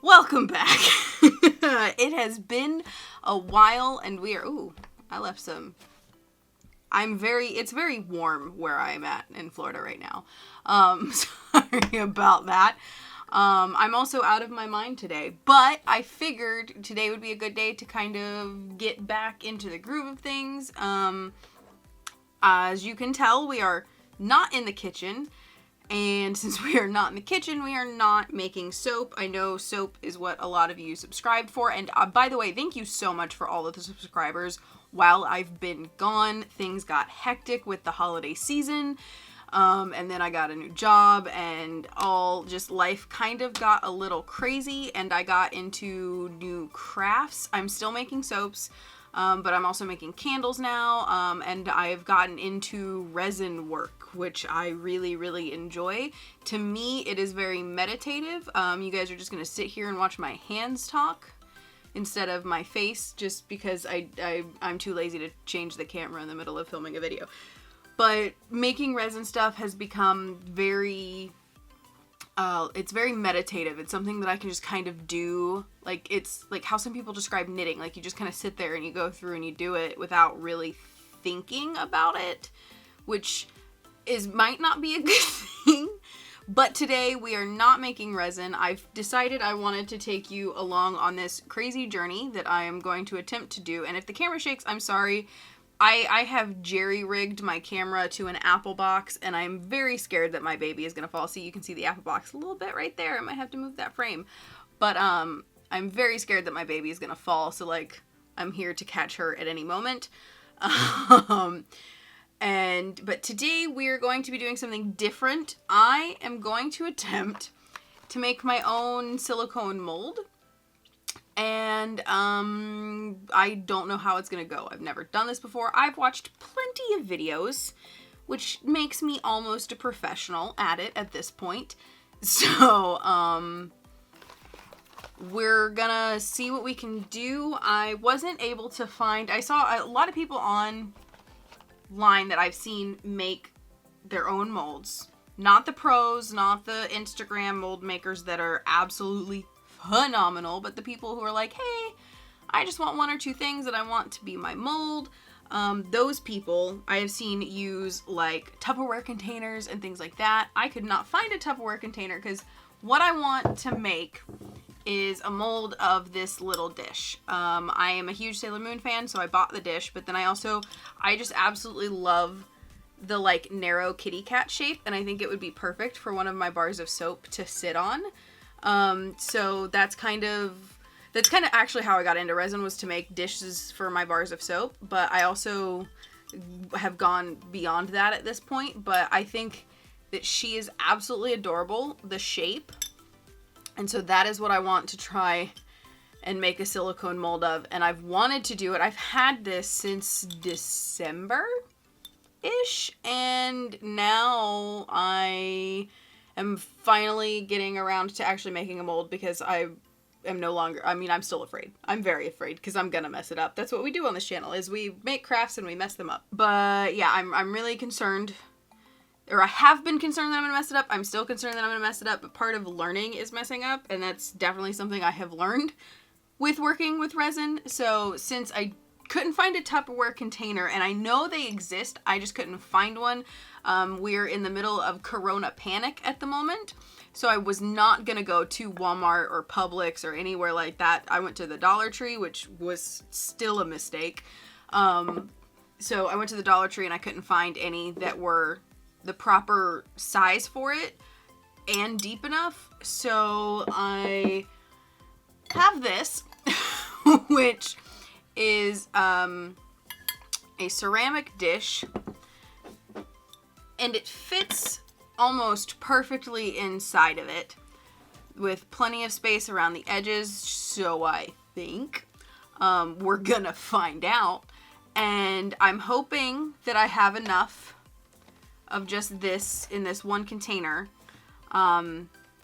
Welcome back. It has been a while and we are, I left some, it's very warm where I'm at in Florida right now. Sorry about that. I'm also out of my mind today, but I figured today would be a good day to kind of get back into the groove of things. As you can tell, we are not in the kitchen. And since we are not in the kitchen, we are not making soap. I know soap is what a lot of you subscribe for. And by the way, thank you so much for all of the subscribers. While I've been gone, things got hectic with the holiday season. And then I got a new job and life kind of got a little crazy. And I got into new crafts. I'm still making soaps. But I'm also making candles now, and I've gotten into resin work, which I really, really enjoy. To me, it is very meditative. You guys are just going to sit here and watch my hands talk instead of my face, just because I'm too lazy to change the camera in the middle of filming a video. But making resin stuff has become it's very meditative. It's something that I can just kind of do. Like, it's like how some people describe knitting. Like, you just kind of sit there and you go through and you do it without really thinking about it, which might not be a good thing. But today we are not making resin. I've decided I wanted to take you along on this crazy journey that I am going to attempt to do. And if the camera shakes, I'm sorry. I have jerry-rigged my camera to an apple box, and I'm very scared that my baby is going to fall. See, you can see the apple box a little bit right there. I might have to move that frame. But I'm very scared that my baby is going to fall, so, like, I'm here to catch her at any moment. But today we're going to be doing something different. I am going to attempt to make my own silicone mold. And, I don't know how it's gonna go. I've never done this before. I've watched plenty of videos, which makes me almost a professional at it at this point. So, we're gonna see what we can do. I wasn't able to find, I saw a lot of people online that I've seen make their own molds. Not the pros, not the Instagram mold makers that are absolutely phenomenal, but the people who are like, hey, I just want one or two things that I want to be my mold. Those people I have seen use like Tupperware containers and things like that. I could not find a Tupperware container because what I want to make is a mold of this little dish. I am a huge Sailor Moon fan, so I bought the dish, but then I just absolutely love the like narrow kitty cat shape, and I think it would be perfect for one of my bars of soap to sit on. So that's kind of actually how I got into resin, was to make dishes for my bars of soap, but I also have gone beyond that at this point. But I think that she is absolutely adorable, the shape, and so that is what I want to try and make a silicone mold of, and I've wanted to do it. I've had this since December-ish, and now I am finally getting around to actually making a mold, because I am I'm still afraid. I'm very afraid because I'm gonna mess it up. That's what we do on this channel, is we make crafts and we mess them up. But yeah, I'm really concerned, or I have been concerned that I'm gonna mess it up. I'm still concerned that I'm gonna mess it up, but part of learning is messing up, and that's definitely something I have learned with working with resin. So since I couldn't find a Tupperware container, and I know they exist, I just couldn't find one. We're in the middle of Corona panic at the moment, so I was not gonna go to Walmart or Publix or anywhere like that. I went to the Dollar Tree, which was still a mistake. So I went to the Dollar Tree and I couldn't find any that were the proper size for it and deep enough. So I have this, which is a ceramic dish, and it fits almost perfectly inside of it with plenty of space around the edges, so I think. We're gonna find out, and I'm hoping that I have enough of just this in this one container.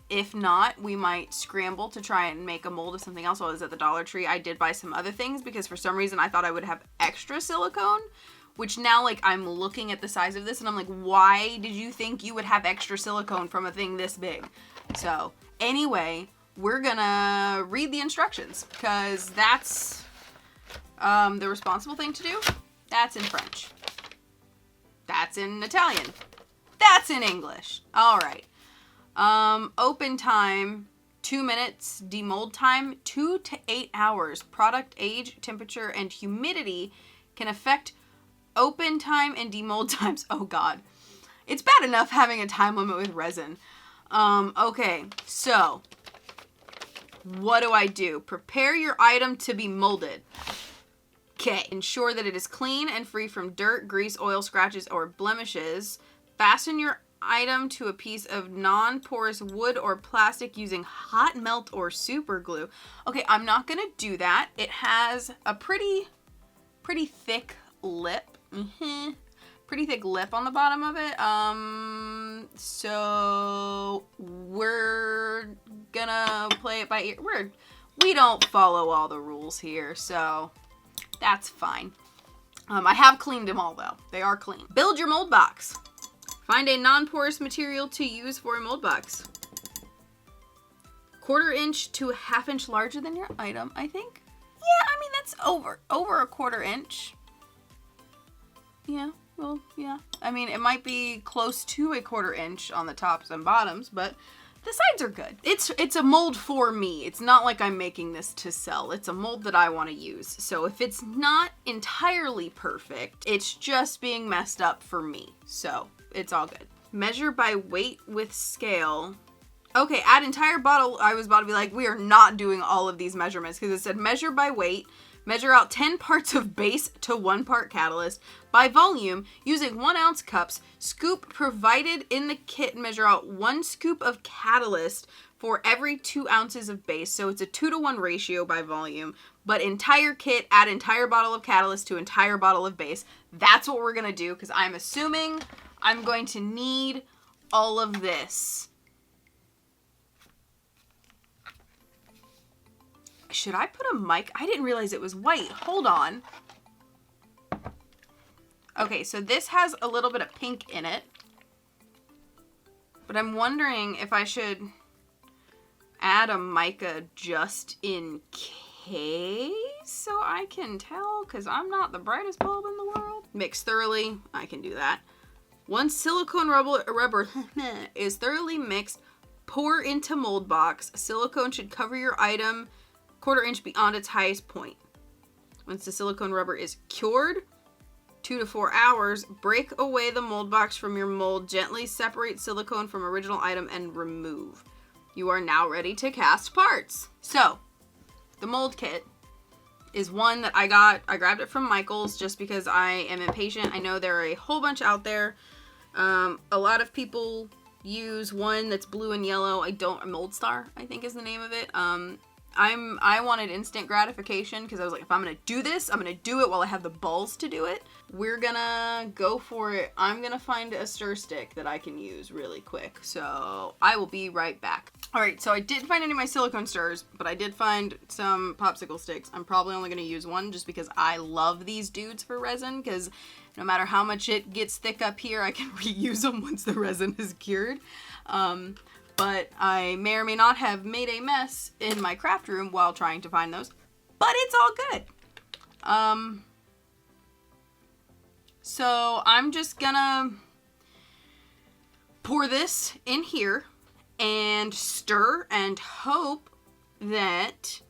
If not, we might scramble to try and make a mold of something else. While I was at the Dollar Tree, I did buy some other things because for some reason I thought I would have extra silicone, which now, like, I'm looking at the size of this and I'm like, why did you think you would have extra silicone from a thing this big? So anyway, we're gonna read the instructions, because that's the responsible thing to do. That's in French. That's in Italian. That's in English. All right. Open time, 2 minutes. Demold time, 2 to 8 hours. Product age, temperature, and humidity can affect open time and demold times. Oh, God. It's bad enough having a time limit with resin. Okay, so what do? Prepare your item to be molded. Okay. Ensure that it is clean and free from dirt, grease, oil, scratches, or blemishes. Fasten your item to a piece of non-porous wood or plastic using hot melt or super glue. Okay, I'm not gonna do that. It has a pretty thick lip. Pretty thick lip on the bottom of it. So we're gonna play it by ear. We don't follow all the rules here, so that's fine. I have cleaned them all though. They are clean. Build your mold box. Find a non-porous material to use for a mold box. 1/4 inch to a 1/2 inch larger than your item, I think. Yeah, I mean, that's over a 1/4 inch. Yeah, well, yeah. I mean, it might be close to a 1/4 inch on the tops and bottoms, but the sides are good. It's a mold for me. It's not like I'm making this to sell. It's a mold that I want to use. So if it's not entirely perfect, it's just being messed up for me. So it's all good. Measure by weight with scale. Okay, add entire bottle. I was about to be like, we are not doing all of these measurements, because it said measure by weight. Measure out 10 parts of base to 1 part catalyst. By volume, using 1 ounce cups. Scoop provided in the kit. Measure out 1 scoop of catalyst for every 2 ounces of base. So it's a 2-to-1 ratio by volume. But entire kit, add entire bottle of catalyst to entire bottle of base. That's what we're going to do, because I'm assuming I'm going to need all of this. Should I put a mic? I didn't realize it was white. Hold on. Okay, so this has a little bit of pink in it. But I'm wondering if I should add a mica just in case, so I can tell, because I'm not the brightest bulb in the world. Mix thoroughly. I can do that. Once silicone rubber is thoroughly mixed, pour into mold box. Silicone should cover your item 1/4 inch beyond its highest point. Once the silicone rubber is cured, 2 to 4 hours, break away the mold box from your mold. Gently separate silicone from original item and remove. You are now ready to cast parts. So, the mold kit is one that I grabbed it from Michael's just because I am impatient. I know there are a whole bunch out there. A lot of people use one that's blue and yellow. Mold Star, I think is the name of it. I wanted instant gratification, because I was like, if I'm gonna do this, I'm gonna do it while I have the balls to do it. We're gonna go for it. I'm gonna find a stir stick that I can use really quick, so I will be right back. All right, so I didn't find any of my silicone stirrers, but I did find some popsicle sticks. I'm probably only gonna use one just because I love these dudes for resin, because no matter how much it gets thick up here, I can reuse them once the resin is cured. But I may or may not have made a mess in my craft room while trying to find those. But it's all good. So I'm just gonna pour this in here and stir and hope that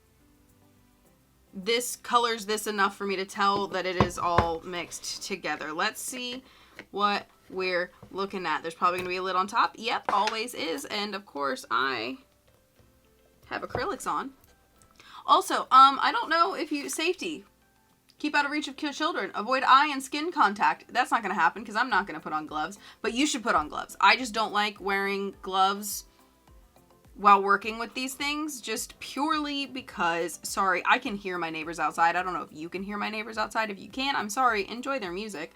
this colors this enough for me to tell that it is all mixed together. Let's see what we're looking at. There's probably gonna be a lid on top. Yep, always is. And of course I have acrylics on. Also, I don't know if safety. Keep out of reach of children. Avoid eye and skin contact. That's not gonna happen because I'm not gonna put on gloves, but you should put on gloves. I just don't like wearing gloves while working with these things, just purely because, sorry, I can hear my neighbors outside. I don't know if you can hear my neighbors outside. If you can, I'm sorry, enjoy their music.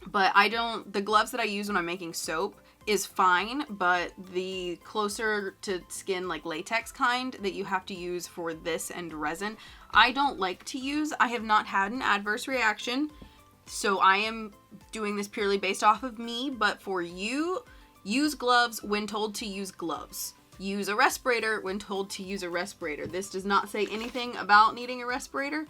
But the gloves that I use when I'm making soap is fine, but the closer to skin, like latex kind that you have to use for this and resin, I don't like to use. I have not had an adverse reaction, so I am doing this purely based off of me, but for you, use gloves when told to use gloves. use a respirator when told to use a respirator. This does not say anything about needing a respirator.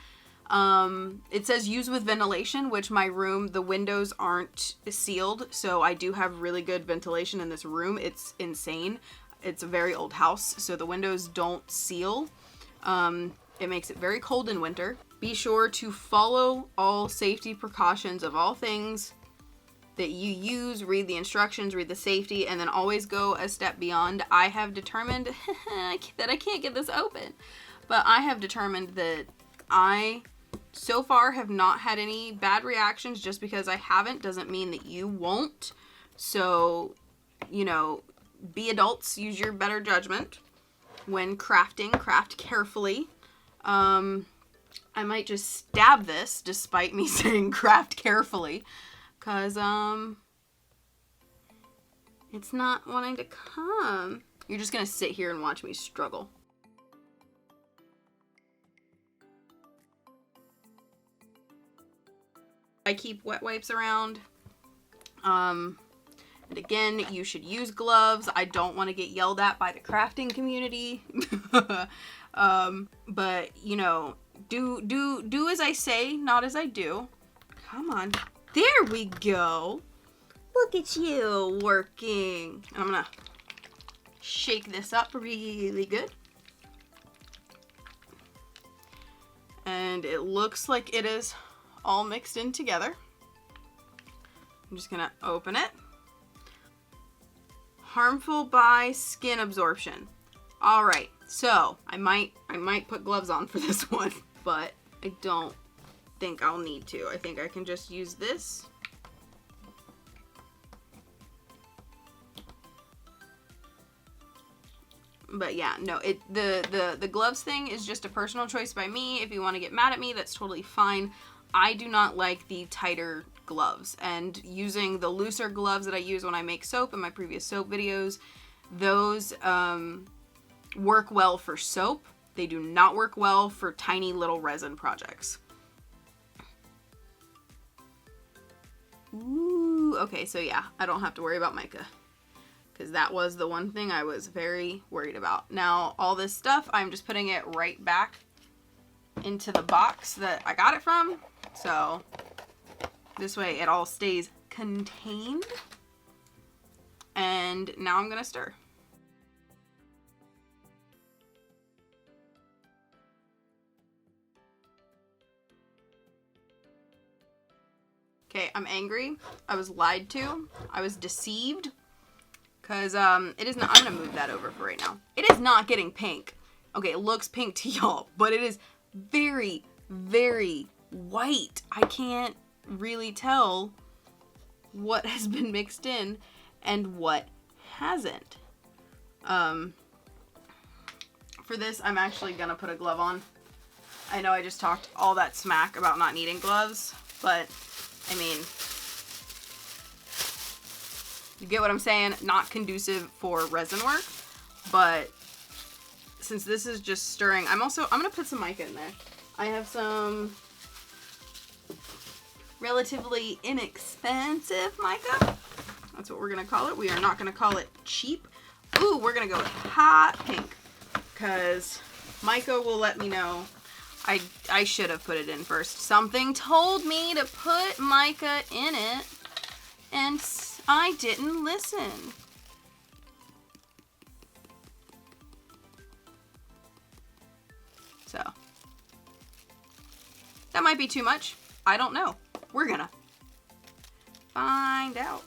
It says use with ventilation, which my room, the windows aren't sealed, so I do have really good ventilation in this room. It's insane. It's a very old house, so the windows don't seal. It makes it very cold in winter. Be sure to follow all safety precautions of all things that you use, read the instructions, read the safety, and then always go a step beyond. I have determined that I can't get this open, but I have determined that I so far have not had any bad reactions. Just because I haven't doesn't mean that you won't. So, you know, be adults, use your better judgment when crafting, craft carefully. I might just stab this despite me saying craft carefully, cause it's not wanting to come. You're just gonna sit here and watch me struggle. I keep wet wipes around. And again, you should use gloves. I don't want to get yelled at by the crafting community. But you know, do as I say, not as I do. Come on. There we go. Look at you working. I'm gonna shake this up really good. And it looks like it is all mixed in together. I'm just gonna open it. Harmful by skin absorption. All right, so I might put gloves on for this one, but I don't think I'll need to. I think I can just use this. But yeah, no, the gloves thing is just a personal choice by me. If you want to get mad at me, that's totally fine. I do not like the tighter gloves, and using the looser gloves that I use when I make soap in my previous soap videos, those work well for soap. They do not work well for tiny little resin projects. Ooh, okay, so yeah, I don't have to worry about mica, because that was the one thing I was very worried about. Now, all this stuff, I'm just putting it right back into the box that I got it from. So this way it all stays contained. And now I'm gonna stir. Okay, I'm angry. I was lied to. I was deceived. Because it is not, I'm going to move that over for right now. It is not getting pink. Okay, it looks pink to y'all, but it is very, very white. I can't really tell what has been mixed in and what hasn't. For this, I'm actually going to put a glove on. I know I just talked all that smack about not needing gloves, but I mean, you get what I'm saying? Not conducive for resin work, but since this is just stirring, I'm gonna put some mica in there. I have some relatively inexpensive mica. That's what we're gonna call it. We are not gonna call it cheap. Ooh, we're gonna go with hot pink, because mica will let me know. I should have put it in first. Something told me to put mica in it, and I didn't listen. So, that might be too much. I don't know. We're gonna find out.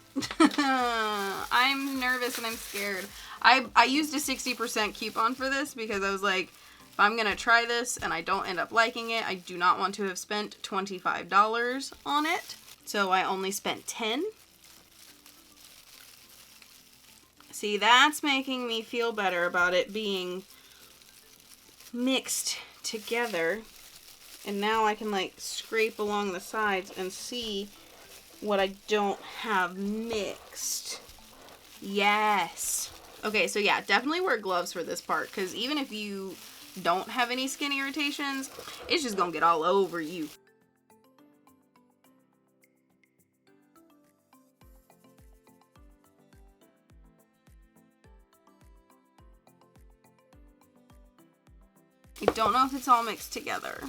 I'm nervous and I'm scared. I used a 60% coupon for this because I was like, if I'm gonna try this and I don't end up liking it, I do not want to have spent $25 on it. So I only spent $10. See, that's making me feel better about it being mixed together. And now I can like scrape along the sides and see what I don't have mixed. Yes. Okay, so yeah, definitely wear gloves for this part, because even if you don't have any skin irritations, it's just gonna get all over you. I don't know if it's all mixed together.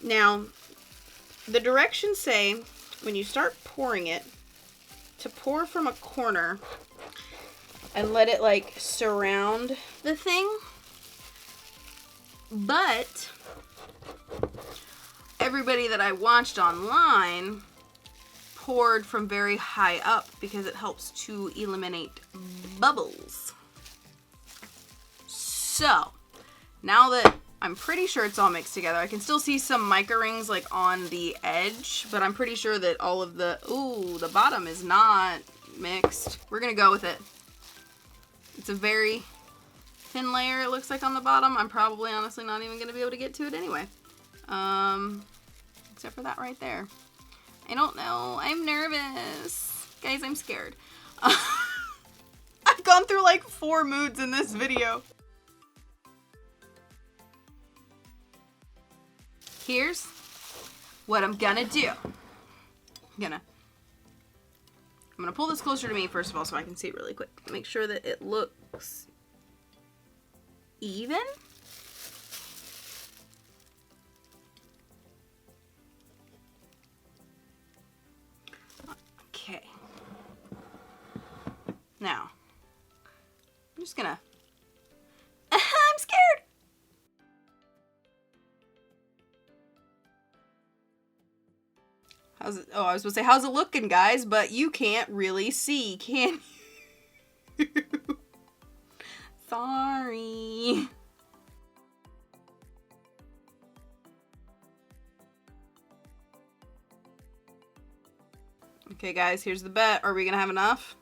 Now, the directions say when you start pouring it, to pour from a corner and let it like surround the thing. But everybody that I watched online poured from very high up because it helps to eliminate bubbles. So, now that I'm pretty sure it's all mixed together, I can still see some mica rings like on the edge, but I'm pretty sure that all of the, ooh, the bottom is not mixed. We're gonna go with it. It's a very thin layer, it looks like, on the bottom. I'm probably honestly not even gonna be able to get to it anyway. Except for that right there. I don't know. I'm nervous. Guys, I'm scared. I've gone through like 4 moods in this video. Here's what I'm gonna do. I'm gonna pull this closer to me first of all so I can see it really quick. Make sure that it looks even. Okay. Now, I'm just gonna... I'm scared! How's it? Oh, I was supposed to say, how's it looking, guys? But you can't really see, can you? Sorry. Okay, guys, here's the bet. Are we gonna have enough?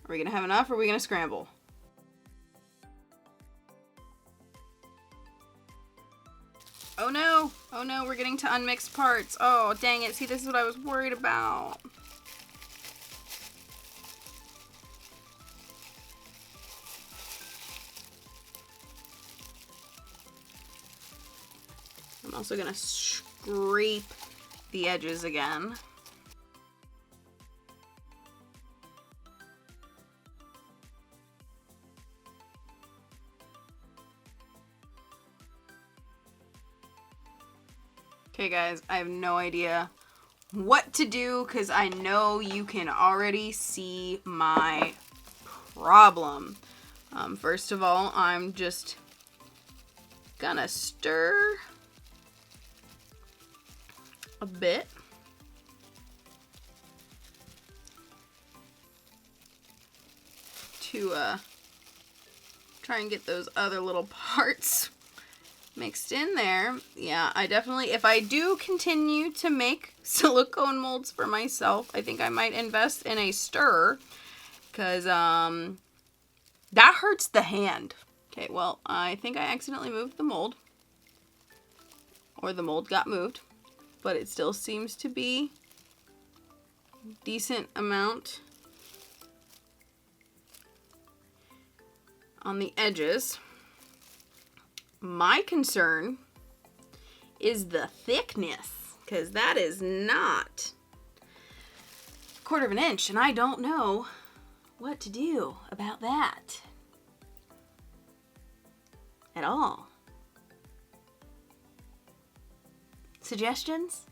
Are we gonna have enough, or are we gonna scramble? Oh no! Oh no, we're getting to unmixed parts. Oh, dang it. See, this is what I was worried about. I'm also gonna scrape the edges again. Okay guys, I have no idea what to do because I know you can already see my problem. First of all, I'm just gonna stir a bit. To try and get those other little parts mixed in there. Yeah, I definitely, if I do continue to make silicone molds for myself, I think I might invest in a stirrer because that hurts the hand. Okay, well, I think I accidentally moved the mold, or the mold got moved, but it still seems to be a decent amount on the edges. My concern is the thickness, because that is not a 1/4 of an inch, and I don't know what to do about that at all. Suggestions?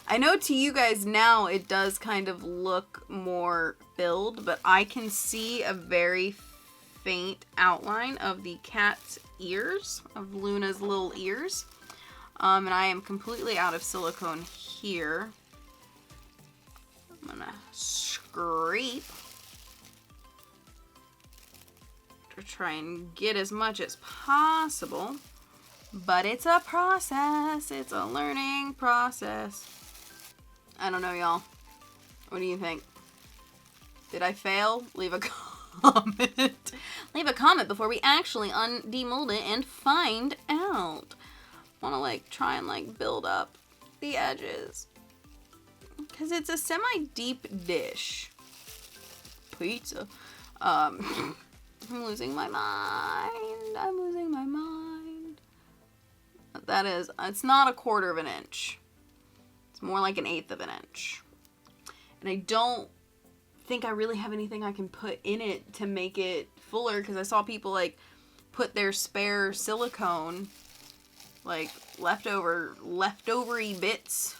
I know to you guys now it does kind of look more filled, but I can see a very faint outline of the cat's ears, of Luna's little ears. And I am completely out of silicone here. I'm gonna scrape to try and get as much as possible, but it's a process. It's a learning process. I don't know, y'all. What do you think? Did I fail? Leave a comment. Leave a comment before we actually demold it and find out. I want to like try and like build up the edges because it's a semi-deep dish. Pizza. I'm losing my mind. I'm losing my mind. That is, it's not a 1/4 of an inch. It's more like an 1/8 of an inch. And I don't think I really have anything I can put in it to make it fuller, because I saw people like put their spare silicone, like leftovery bits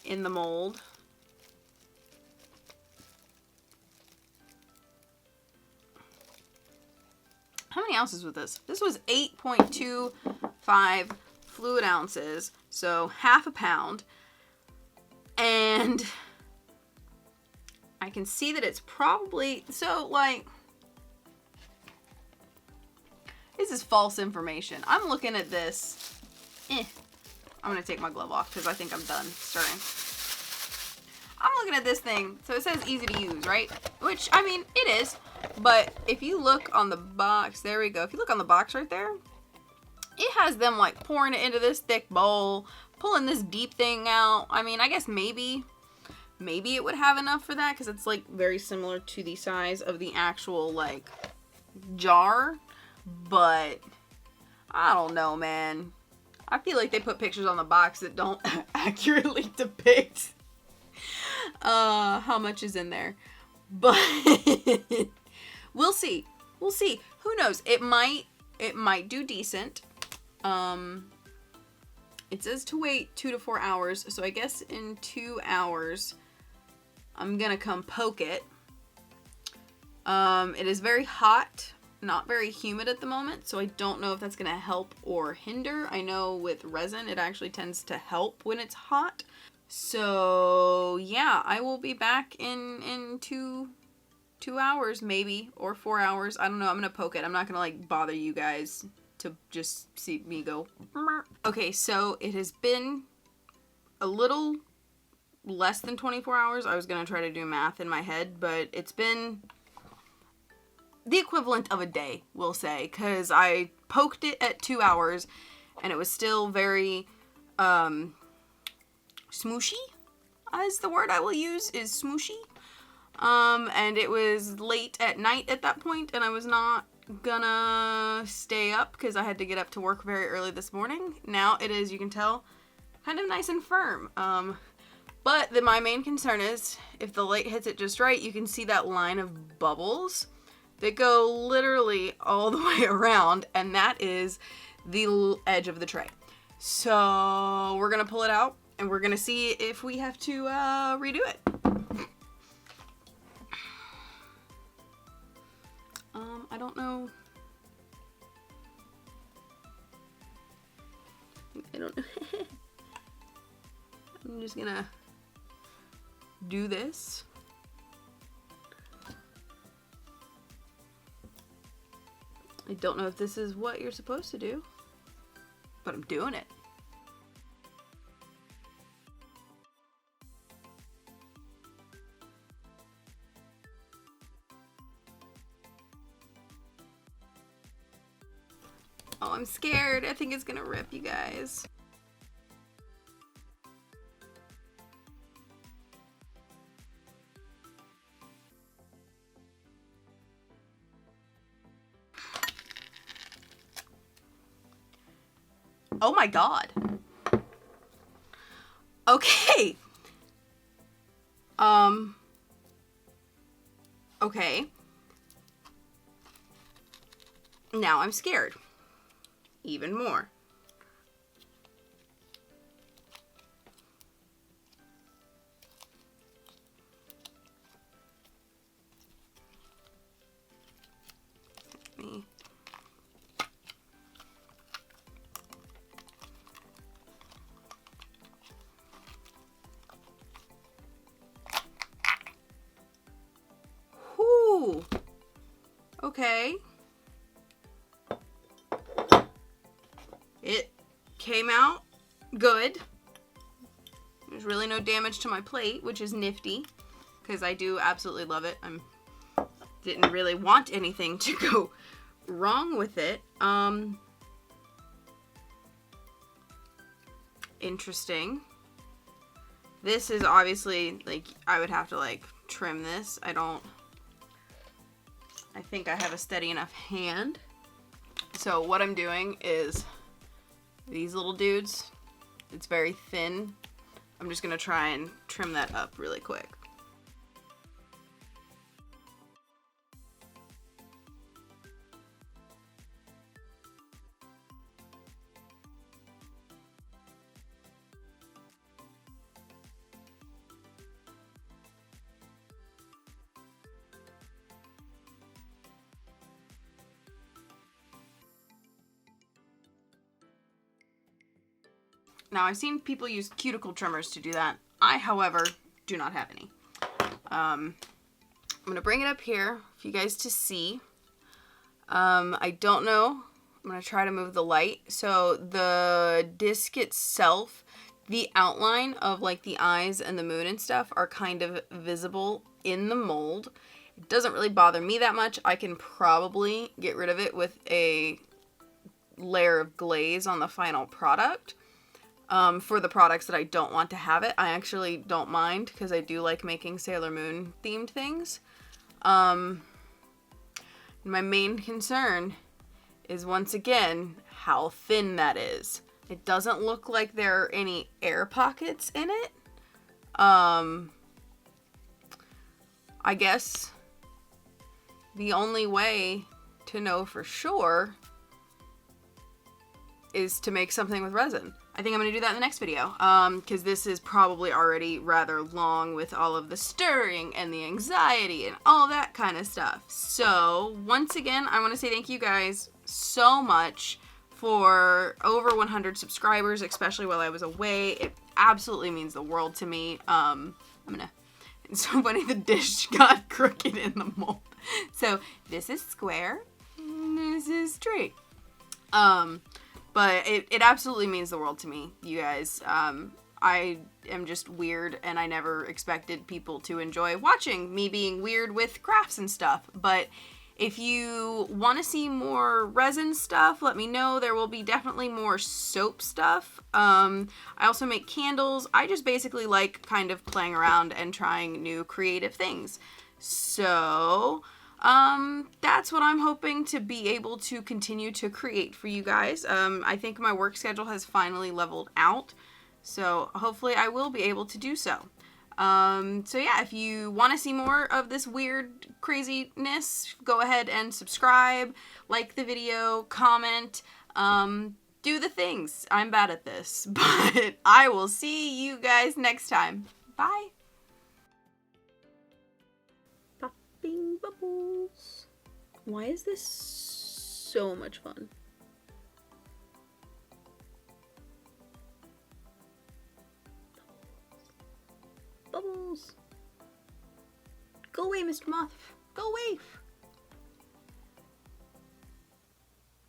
in the mold. How many ounces was this? This was 8.25 fluid ounces, so half a pound. And I can see that it's probably, so like, this is false information. I'm looking at this. I'm gonna take my glove off because I think I'm done stirring. I'm looking at this thing, so it says easy to use, right? Which, I mean, it is. But if you look on the box, there we go. If you look on the box right there, it has them like pouring it into this thick bowl, pulling this deep thing out. I mean, I guess maybe it would have enough for that because it's like very similar to the size of the actual like jar. But I don't know, man. I feel like they put pictures on the box that don't accurately depict how much is in there. But we'll see. We'll see. Who knows? It might do decent. It says to wait 2 to 4 hours. So I guess in 2 hours, I'm gonna come poke it. It is very hot, not very humid at the moment. So I don't know if that's gonna help or hinder. I know with resin, it actually tends to help when it's hot. So yeah, I will be back in two hours maybe, or 4 hours. I don't know. I'm gonna poke it. I'm not gonna like bother you guys to just see me go. Okay, so it has been a little less than 24 hours. I was gonna try to do math in my head, but it's been the equivalent of a day, we'll say, because I poked it at 2 hours and it was still very smooshy, is the word I will use, is smooshy. And it was late at night at that point, and I was not gonna stay up because I had to get up to work very early this morning. Now it is, you can tell, kind of nice and firm. But my main concern is if the light hits it just right, you can see that line of bubbles that go literally all the way around, and that is the edge of the tray. So we're gonna pull it out and we're gonna see if we have to redo it. I don't know. I don't know. I'm just gonna do this. I don't know if this is what you're supposed to do, but I'm doing it. Oh, I'm scared. I think it's gonna rip, you guys. Oh my God. Okay. Okay. Now I'm scared. Even more. Me. Whew. Okay. It came out good. There's really no damage to my plate, which is nifty, because I do absolutely love it. Didn't really want anything to go wrong with it. Interesting. This is obviously, like, I would have to, like, trim this. I think I have a steady enough hand. So what I'm doing is these little dudes, it's very thin. I'm just gonna try and trim that up really quick. Now, I've seen people use cuticle trimmers to do that. I, however, do not have any. I'm going to bring it up here for you guys to see. I don't know. I'm going to try to move the light. So the disc itself, the outline of like the eyes and the moon and stuff are kind of visible in the mold. It doesn't really bother me that much. I can probably get rid of it with a layer of glaze on the final product. For the products that I don't want to have it, I actually don't mind because I do like making Sailor Moon themed things. My main concern is once again how thin that is. It doesn't look like there are any air pockets in it. I guess the only way to know for sure is to make something with resin. I think I'm going to do that in the next video, because this is probably already rather long with all of the stirring and the anxiety and all that kind of stuff. So, once again, I want to say thank you guys so much for over 100 subscribers, especially while I was away. It absolutely means the world to me. It's so funny, the dish got crooked in the mold. So, this is square, and this is straight. But it absolutely means the world to me, you guys. I am just weird, and I never expected people to enjoy watching me being weird with crafts and stuff. But if you want to see more resin stuff, let me know. There will be definitely more soap stuff. I also make candles. I just basically like kind of playing around and trying new creative things. So that's what I'm hoping to be able to continue to create for you guys. I think my work schedule has finally leveled out, so hopefully I will be able to do so. So yeah, if you want to see more of this weird craziness, go ahead and subscribe, like the video, comment, do the things. I'm bad at this, but I will see you guys next time. Bye. Popping bubbles. Why is this so much fun? Bubbles. Go away, Mr. Moth. Go away.